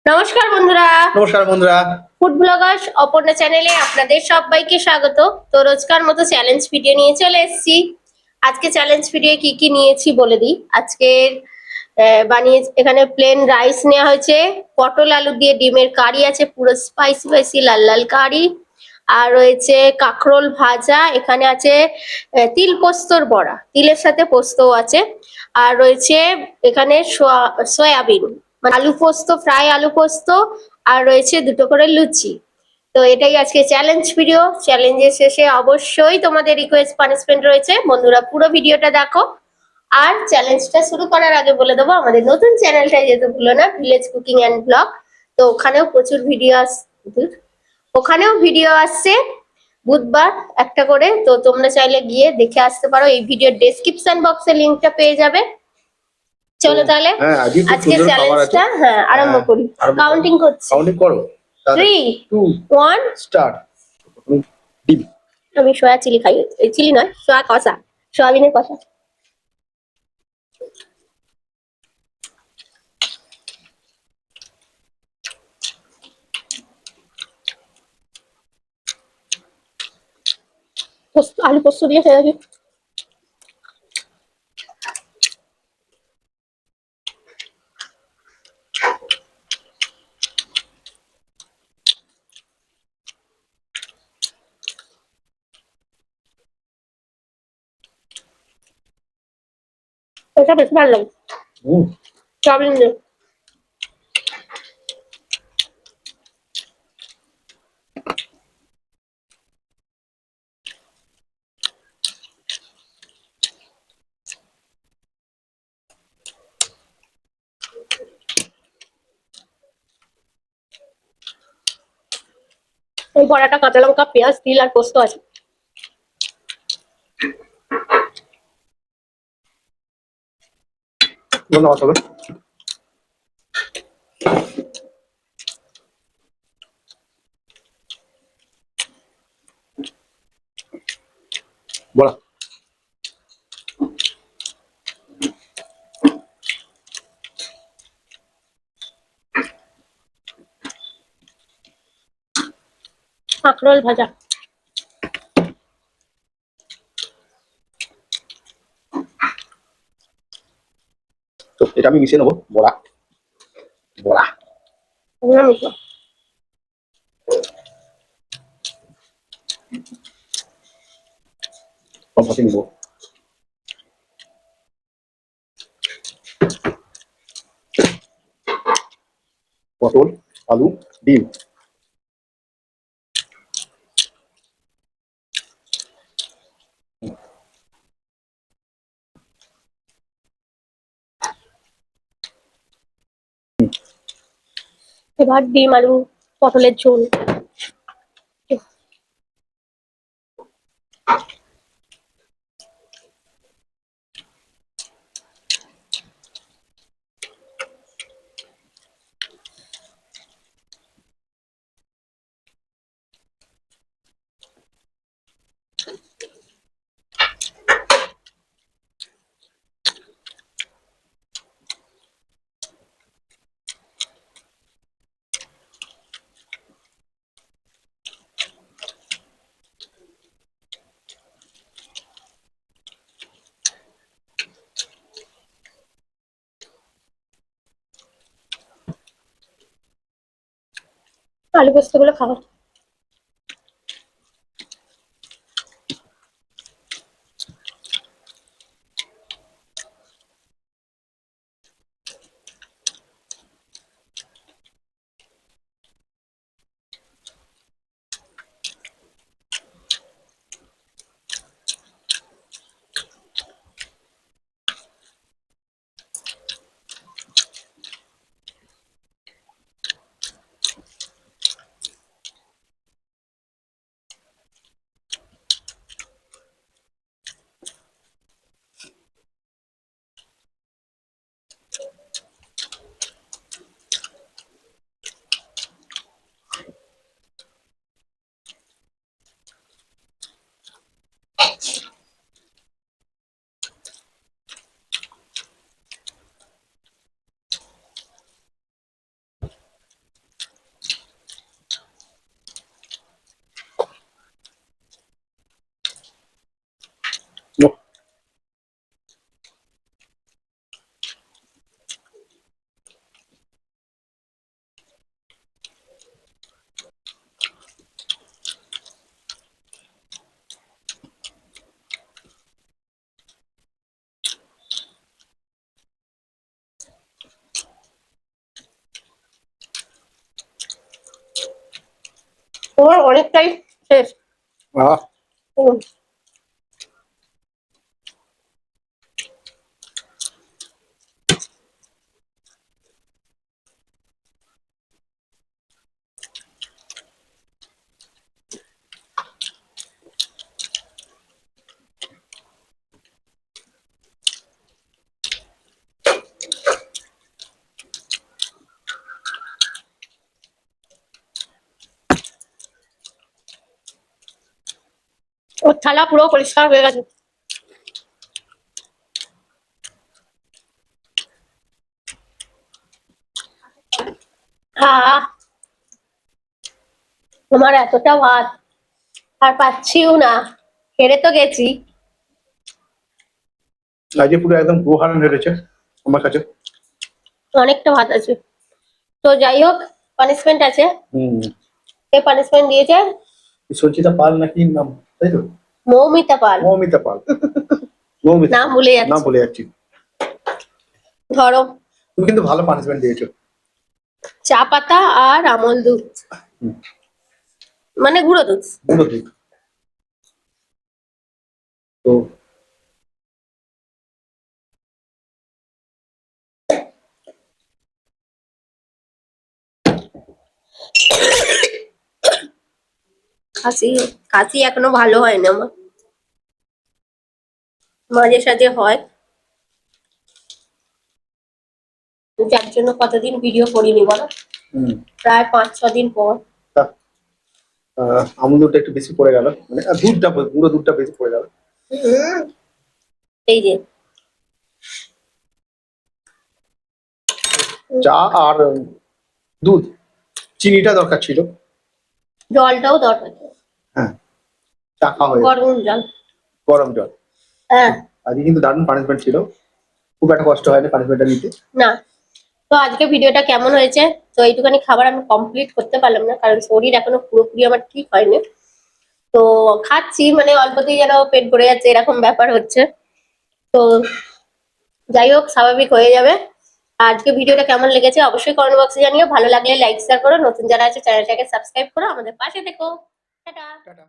নমস্কার বন্ধুরা। নমস্কার বন্ধুরা। ফুড ব্লগার্স অপর্ণা চ্যানেলে আপনাদের সবাইকে স্বাগত। তো রোজকার মতো চ্যালেঞ্জ ভিডিও নিয়ে চলে এসেছি। আজকে চ্যালেঞ্জ ভিডিও কি কি নিয়েছি বলে দিই। আজকের বানিয়ে এখানে প্লেন রাইস নেওয়া হয়েছে, পটল আলু দিয়ে ডিমের কারি আছে, পুরো স্পাইসি স্পাইসি লাল লাল কারি, আর রয়েছে কাঁকরোল ভাজা, এখানে আছে তিল পোস্তর বড়া, তিলের সাথে পোস্তও আছে, আর রয়েছে এখানে সয়াবিন মানে আলু পোস্ত, ফ্রাই আলু পোস্ত, আর রয়েছে দুটো করে লুচি। তো এটাই আজকে চ্যালেঞ্জ ভিডিও। চ্যালেঞ্জের শেষে অবশ্যই তোমাদের রিকোয়েস্ট পানিশমেন্ট রয়েছে, বন্ধুরা পুরো ভিডিওটা দেখো। আর চ্যালেঞ্জটা শুরু করার আগে বলে দেবো আমাদের নতুন চ্যানেলটা যেতে ভুলো না, ভিলেজ কুকিং অ্যান্ড ব্লগ। তো ওখানেও প্রচুর ভিডিও আসছে বুধবার একটা করে, তো তোমরা চাইলে গিয়ে দেখে আসতে পারো। এই ভিডিওর ডেসক্রিপশন বক্সে লিংকটা পেয়ে যাবে। চলো তাহলে আজকে চ্যালেঞ্জটা আরম্ভ করি। কাউন্টিং করছি, কাউন্টিং করো। 3 2 1 স্টার্ট। আমি সয়া চিলি খাই, চিলি নয়, সয়া কষা, সয়াবিনের কষা। আলু পোস্ত দিয়ে খেয়ে দেখি। এটা বেশ ভালো লাগে সয়াবিন দিয়ে। এই বড়াটা কাঁচা লঙ্কা, পেঁয়াজ, তিল আর পোস্ত আছে। বড়া কাঁকরোল ভাজা, তো এটা আমি মিশিয়ে নেবো। বড়া বড়া কমপাতি নেবো। পটল আলু ডিম এবার ডিম আলু পটলের ঝোল। আলু পোস্ত গুলো খাওয়া। তোমার অনেকটাই শেষ। আহ, হুম। ওর থালা পুরো পরিষ্কার হয়ে গেছে। আহ তোমার এতটা ভাত আর পাচ্ছিও না, হেরে তো গেছি। আজকে পুরো একদম গোহারান হেরেছে আমার কাছে। অনেকটা ভাত আছে। তো যাই হোক, পানিশমেন্ট আছে। হুম। কে পানিশমেন্ট দিয়েছে? সঞ্চিতা পাল নাকি নাম, তাই তো? মৌমিতা পাল। মৌমিতা পাল। মৌমিতা নাম পাল। ভুলে নাম যাচ্ছি। বলে যাচ্ছি। ধরো, তুমি কিন্তু ভালো পানিশমেন্ট দিয়েছো। চা পাতা আর আমল দুধ, হুম, মানে গুঁড়ো দুধ। গুঁড়ো দুধ। তো কাশি, কাশি এখনো ভালো হয়নি আমার, মাঝে সাঝে হয়, যার জন্য কতদিন ভিডিও করিনি বলো, হুম, প্রায় 5-6 দিন পর। তা, আমুল দুধটা একটু বেশি পড়ে গেল, মানে দুধটা গুঁড়ো দুধটা বেশি পড়ে গেল। হুম, এই যে চা আর দুধ, চিনিটা দরকার ছিল। জলটাও দরকার, হ্যাঁ, চা খাওয়া হয়ে যাবে। গরম জল। গরম জল। হ্যাঁ। আজকে কিন্তু দারুণ পানিশমেন্ট ছিল, খুব একটা কষ্ট হয়নি পানিশমেন্টটা নিতে। না, তো আজকে ভিডিওটা কেমন হয়েছে? তো এইটুখানি খাবার আমি কমপ্লিট করতে পারলাম না, কারণ শরীর এখনো পুরোপুরি আমার ঠিক হয়নি। তো খাচ্ছি, মানে অল্পতেই যেন পেট ভরে যাচ্ছে এরকম ব্যাপার হচ্ছে। তো যাই হোক, স্বাভাবিক হয়ে যাবে। আর আজকে ভিডিওটা কেমন লেগেছে অবশ্যই কমেন্ট বক্সে জানিও। ভালো লাগলে লাইক শেয়ার করো, নতুন যারা আছে চ্যানেলটাকে সাবস্ক্রাইব করো, আমাদের পাশে থেকো। টাটা। টাটা।